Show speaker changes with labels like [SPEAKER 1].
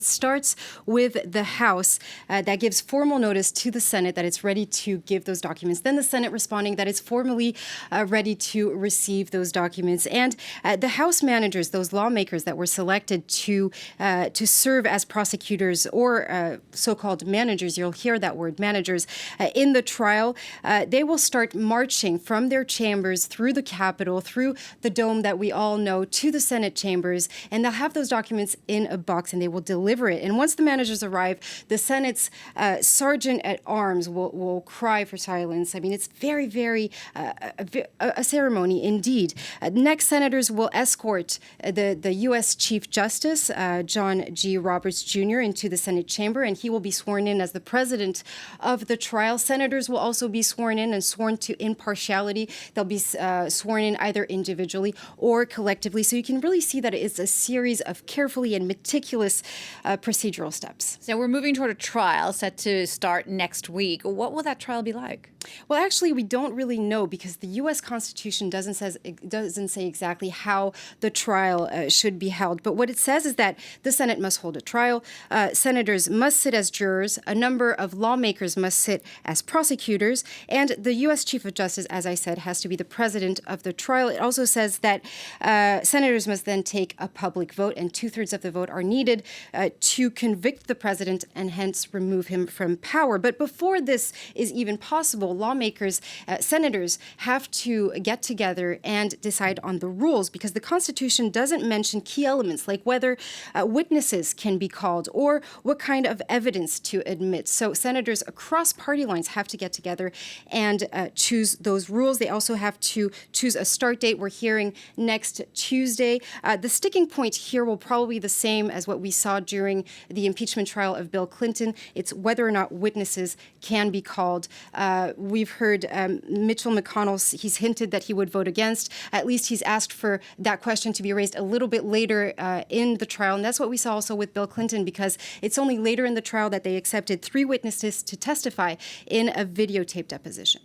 [SPEAKER 1] Starts with the House that gives formal notice to the Senate that it's ready to give those documents. Then the Senate responding that it's formally ready to receive those documents. And the House managers, those lawmakers that were selected to serve as prosecutors or so-called managers, you'll hear that word, managers, in the trial, they will start marching from their chambers through the Capitol, through the dome that we all know, to the Senate chambers, and they'll have those documents in a box and they will deliver it. And once the managers arrive, the Senate's sergeant at arms will cry for silence. I mean, it's very, very a ceremony indeed. Next, senators will escort the U.S. Chief Justice, John G. Roberts Jr., into the Senate chamber, and he will be sworn in as the president of the trial. Senators will also be sworn in and sworn to impartiality. They'll be sworn in either individually or collectively. So you can really see that it's a series of carefully and meticulous procedural steps.
[SPEAKER 2] So we're moving toward a trial set to start next week. What will that trial be like?
[SPEAKER 1] Well, actually, we don't really know because the U.S. Constitution doesn't say exactly how the trial should be held. But what it says is that the Senate must hold a trial. Senators must sit as jurors. A number of lawmakers must sit as prosecutors. And the U.S. Chief of Justice, as I said, has to be the president of the trial. It also says that senators must then take a public vote, and 2/3 of the vote are needed to convict the president and hence remove him from power. But before this is even possible, lawmakers, senators have to get together and decide on the rules because the Constitution doesn't mention key elements like whether witnesses can be called or what kind of evidence to admit. So senators across party lines have to get together and choose those rules. They also have to choose a start date. We're hearing next Tuesday. The sticking point here will probably be the same as what we saw during the impeachment trial of Bill Clinton. It's whether or not witnesses can be called. We've heard Mitchell McConnell, he's hinted that he would vote against. At least he's asked for that question to be raised a little bit later in the trial. And that's what we saw also with Bill Clinton, because it's only later in the trial that they accepted 3 witnesses to testify in a videotape deposition.